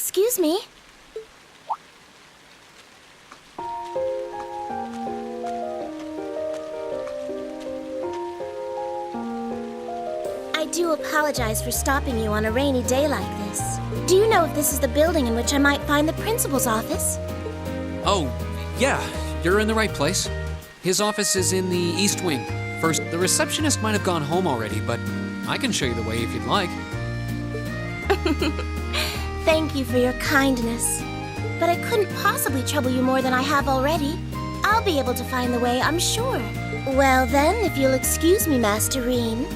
Excuse me. I do apologize for stopping you on a rainy day like this. Do you know if this is the building in which I might find the principal's office? Oh, yeah, you're in the right place. His office is in the East Wing. First, the receptionist might have gone home already, but I can show you the way if you'd like. Thank you for your kindness. But I couldn't possibly trouble you more than I have already. I'll be able to find the way, I'm sure. Well then, if you'll excuse me, Master Rean.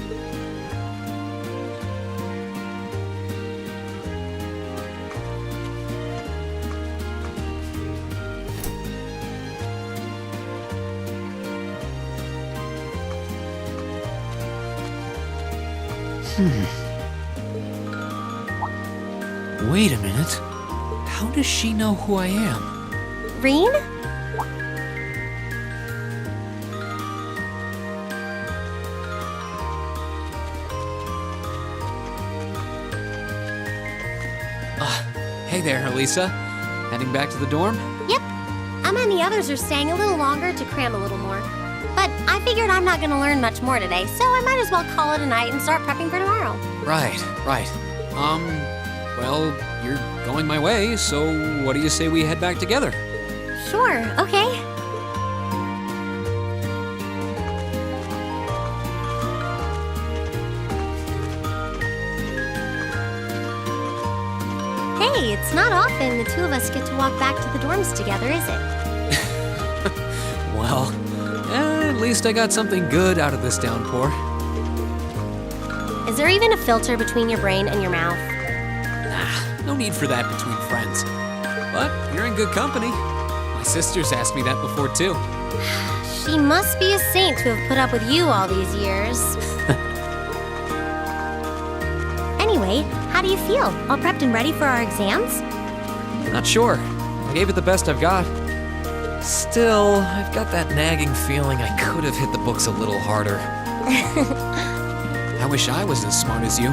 Wait a minute. How does she know who I am? Rean? Hey there, Elisa. Heading back to the dorm? Yep. Emma and the others are staying a little longer to cram a little more. But I figured I'm not going to learn much more today, so I might as well call it a night and start prepping for tomorrow. Right. Well, you're going my way, so what do you say we head back together? Sure, okay. Hey, it's not often the two of us get to walk back to the dorms together, is it? Well, at least I got something good out of this downpour. Is there even a filter between your brain and your mouth? No need for that between friends. But you're in good company. My sister's asked me that before, too. She must be a saint to have put up with you all these years. Anyway, how do you feel? All prepped and ready for our exams? Not sure. I gave it the best I've got. Still, I've got that nagging feeling I could have hit the books a little harder. I wish I was as smart as you.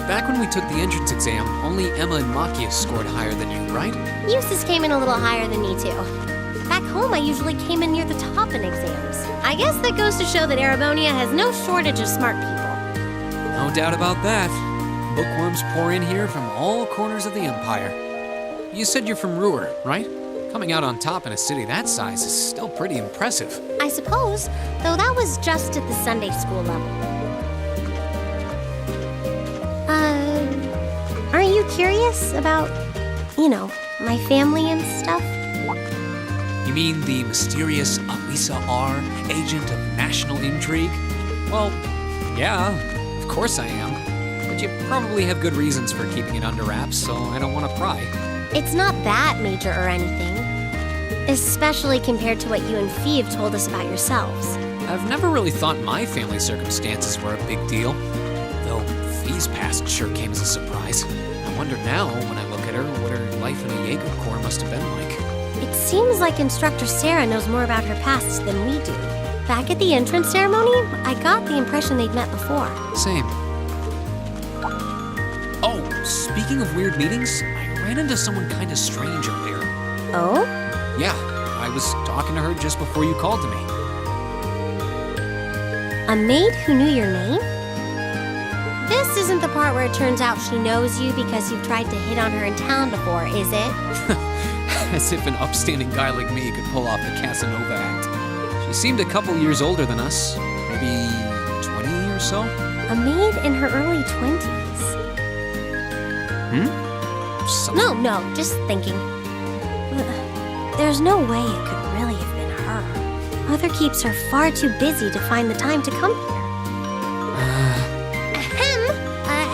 Back when we took the entrance exam, only Emma and Machias scored higher than you, right? Eustace came in a little higher than me, too. Back home, I usually came in near the top in exams. I guess that goes to show that Erebonia has no shortage of smart people. No doubt about that. Bookworms pour in here from all corners of the Empire. You said you're from Ruhr, right? Coming out on top in a city that size is still pretty impressive. I suppose, though that was just at the Sunday school level. Aren't you curious about, my family and stuff? You mean the mysterious Elisa R., agent of national intrigue? Well, yeah, of course I am. But you probably have good reasons for keeping it under wraps, so I don't want to pry. It's not that major or anything. Especially compared to what you and Fee have told us about yourselves. I've never really thought my family circumstances were a big deal. Though Fee's past sure came as a surprise. I wonder now, when I look at her, what her life in a Jaeger Corps must have been like. It seems like Instructor Sarah knows more about her past than we do. Back at the entrance ceremony, I got the impression they'd met before. Same. Oh, speaking of weird meetings, I ran into someone kind of strange earlier. Oh? Yeah, I was talking to her just before you called to me. A maid who knew your name? This isn't the part where it turns out she knows you because you've tried to hit on her in town before, is it? As if an upstanding guy like me could pull off the Casanova act. She seemed a couple years older than us, maybe 20 or so. A maid in her early 20s. No, just thinking. There's no way it could really have been her. Mother keeps her far too busy to find the time to come here.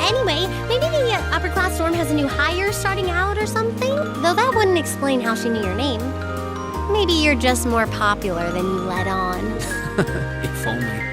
Anyway, maybe the upper class dorm has a new hire starting out or something? Though that wouldn't explain how she knew your name. Maybe you're just more popular than you let on. If only.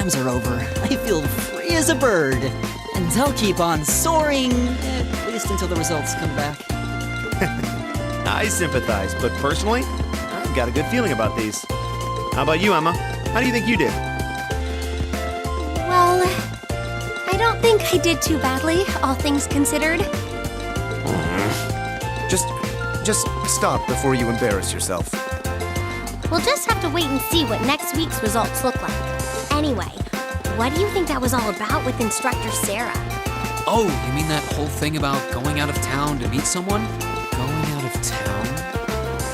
exams are over, I feel free as a bird. And I'll keep on soaring, at least until the results come back. I sympathize, but personally, I've got a good feeling about these. How about you, Emma? How do you think you did? Well, I don't think I did too badly, all things considered. Just stop before you embarrass yourself. We'll just have to wait and see what next week's results look like. Anyway, what do you think that was all about with Instructor Sarah? Oh, you mean that whole thing about going out of town to meet someone? Going out of town?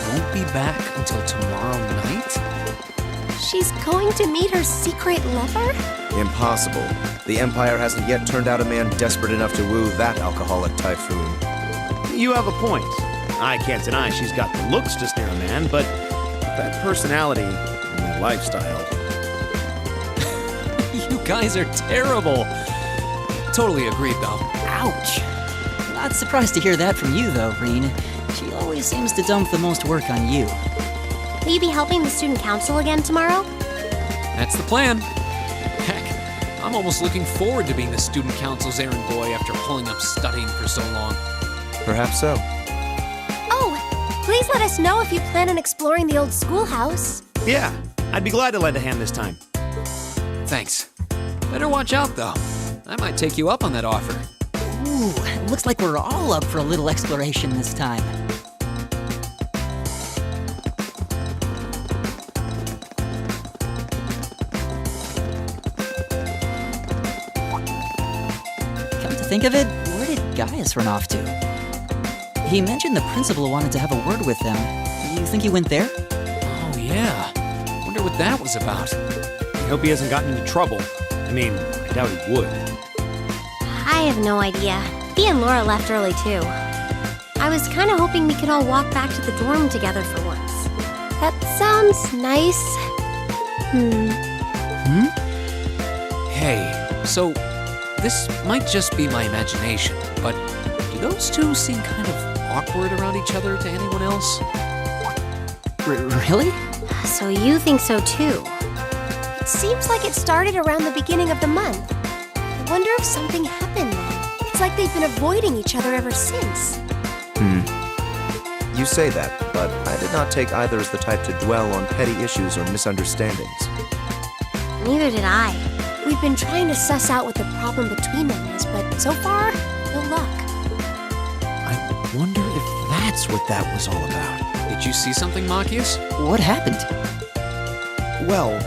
Won't be back until tomorrow night? She's going to meet her secret lover? Impossible. The Empire hasn't yet turned out a man desperate enough to woo that alcoholic typhoon. You have a point. I can't deny she's got the looks to snare a man, but that personality and that lifestyle. You guys are terrible. Totally agreed, though. Ouch. Not surprised to hear that from you, though, Rean. She always seems to dump the most work on you. Will you be helping the student council again tomorrow? That's the plan. Heck, I'm almost looking forward to being the student council's errand boy after pulling up studying for so long. Perhaps so. Oh, please let us know if you plan on exploring the old schoolhouse. Yeah, I'd be glad to lend a hand this time. Thanks. Better watch out, though. I might take you up on that offer. Ooh, looks like we're all up for a little exploration this time. Come to think of it, where did Gaius run off to? He mentioned the principal wanted to have a word with them. You think he went there? Oh, yeah. Wonder what that was about. I hope he hasn't gotten into trouble. I mean, I doubt he would. I have no idea. Bea and Laura left early too. I was kind of hoping we could all walk back to the dorm together for once. That sounds nice. Hey, so this might just be my imagination, but do those two seem kind of awkward around each other to anyone else? Really? So you think so too? It seems like it started around the beginning of the month. I wonder if something happened then. It's like they've been avoiding each other ever since. You say that, but I did not take either as the type to dwell on petty issues or misunderstandings. Neither did I. We've been trying to suss out what the problem between them is, but so far, no luck. I wonder if that's what that was all about. Did you see something, Machias? What happened? Well,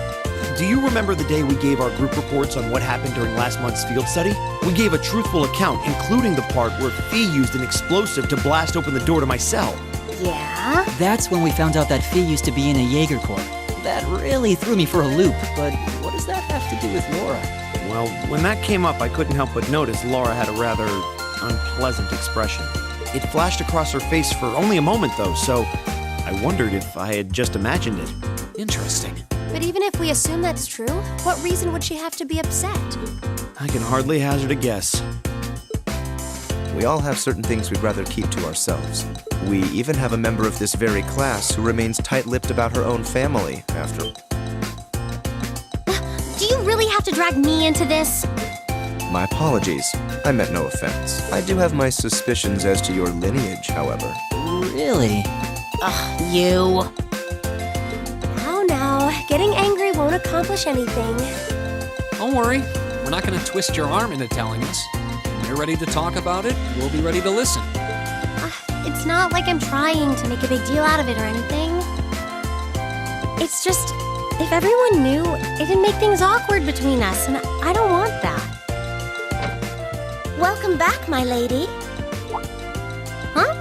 do you remember the day we gave our group reports on what happened during last month's field study? We gave a truthful account, including the part where Fee used an explosive to blast open the door to my cell. Yeah? That's when we found out that Fee used to be in a Jaeger Corps. That really threw me for a loop, but what does that have to do with Laura? Well, when that came up, I couldn't help but notice Laura had a rather unpleasant expression. It flashed across her face for only a moment, though, so I wondered if I had just imagined it. Interesting. But even if we assume that's true, what reason would she have to be upset? I can hardly hazard a guess. We all have certain things we'd rather keep to ourselves. We even have a member of this very class who remains tight-lipped about her own family after... Do you really have to drag me into this? My apologies. I meant no offense. I do have my suspicions as to your lineage, however. Really? You. Now, getting angry won't accomplish anything. Don't worry. We're not going to twist your arm into telling us. When you're ready to talk about it, we'll be ready to listen. It's not like I'm trying to make a big deal out of it or anything. It's just, if everyone knew, it'd make things awkward between us, and I don't want that. Welcome back, my lady. Huh?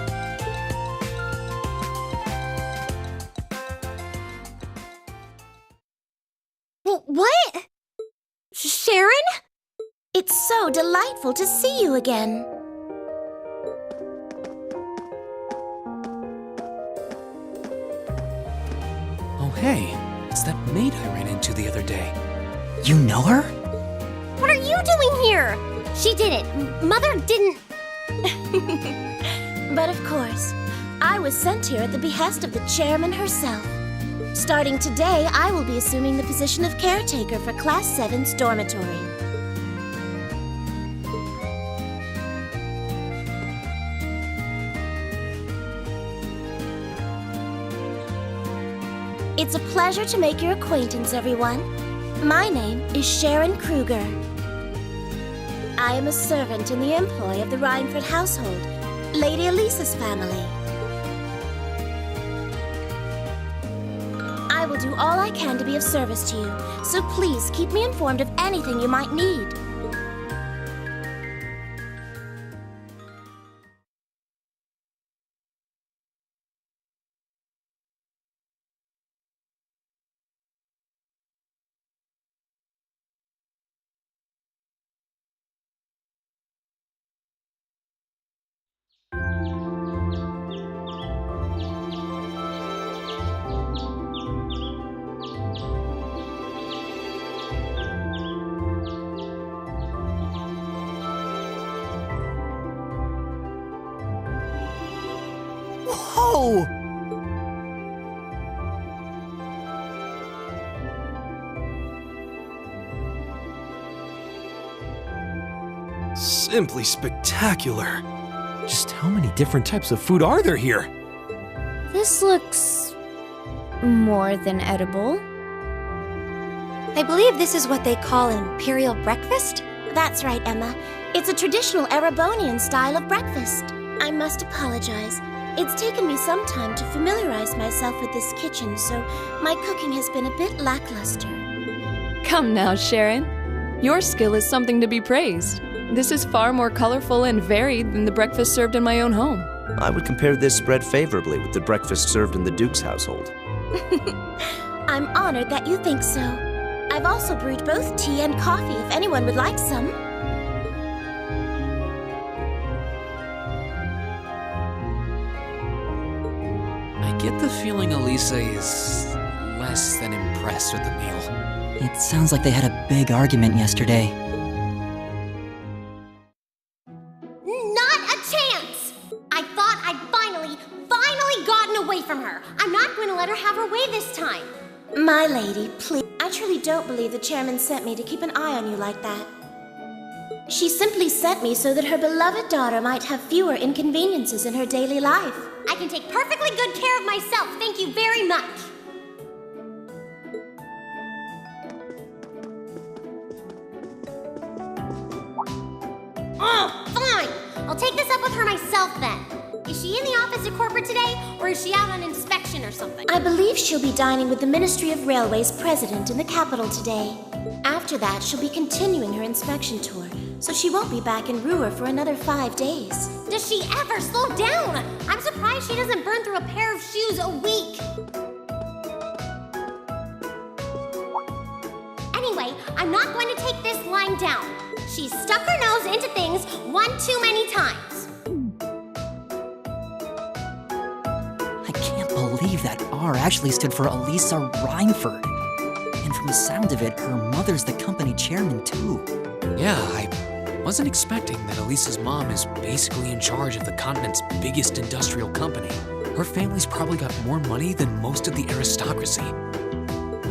What? Sharon? It's so delightful to see you again. Oh, hey. It's that maid I ran into the other day. You know her? What are you doing here? She did it. Mother didn't... But of course, I was sent here at the behest of the chairman herself. Starting today, I will be assuming the position of caretaker for Class VII's dormitory. It's a pleasure to make your acquaintance, everyone. My name is Sharon Kruger. I am a servant in the employ of the Rhineford household, Lady Elisa's family. I will do all I can to be of service to you, so please keep me informed of anything you might need. Whoa! Simply spectacular. Just how many different types of food are there here? This looks more than edible. I believe this is what they call an imperial breakfast. That's right, Emma. It's a traditional Erebonian style of breakfast. I must apologize. It's taken me some time to familiarize myself with this kitchen, so my cooking has been a bit lackluster. Come now, Sharon. Your skill is something to be praised. This is far more colorful and varied than the breakfast served in my own home. I would compare this spread favorably with the breakfast served in the Duke's household. I'm honored that you think so. I've also brewed both tea and coffee if anyone would like some. I get the feeling Elisa is less than impressed with the meal. It sounds like they had a big argument yesterday. Not a chance! I thought I'd finally gotten away from her. I'm not going to let her have her way this time. My lady, please. I truly don't believe the chairman sent me to keep an eye on you like that. She simply sent me so that her beloved daughter might have fewer inconveniences in her daily life. I can take perfectly good care of myself, thank you very much. Oh, fine! I'll take this up with her myself then. Is she in the office at corporate today, or is she out on inspection or something? I believe she'll be dining with the Ministry of Railways president in the capital today. After that, she'll be continuing her inspection tour, so she won't be back in Ruhr for another 5 days. Does she ever slow down? I'm surprised she doesn't burn through a pair of shoes a week. Anyway, I'm not going to take this lying down. She's stuck her nose into things one too many times. I can't believe that R actually stood for Elisa Rhineford. And from the sound of it, her mother's the company chairman too. Yeah, I wasn't expecting that Elisa's mom is basically in charge of the continent's biggest industrial company. Her family's probably got more money than most of the aristocracy.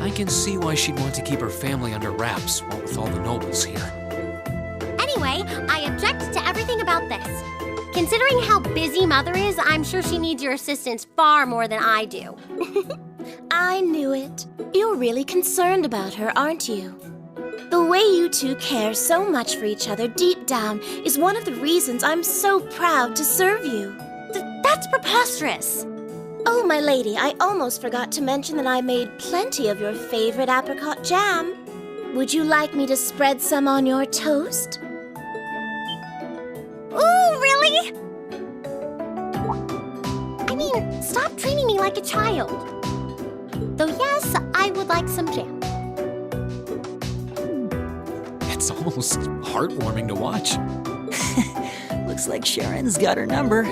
I can see why she'd want to keep her family under wraps, what with all the nobles here. Anyway, I object to everything about this. Considering how busy Mother is, I'm sure she needs your assistance far more than I do. I knew it. You're really concerned about her, aren't you? The way you two care so much for each other deep down is one of the reasons I'm so proud to serve you. That's preposterous. Oh, my lady, I almost forgot to mention that I made plenty of your favorite apricot jam. Would you like me to spread some on your toast? Ooh, really? I mean, stop treating me like a child. Though yes, I would like some jam. It's almost heartwarming to watch. Looks like Sharon's got her number.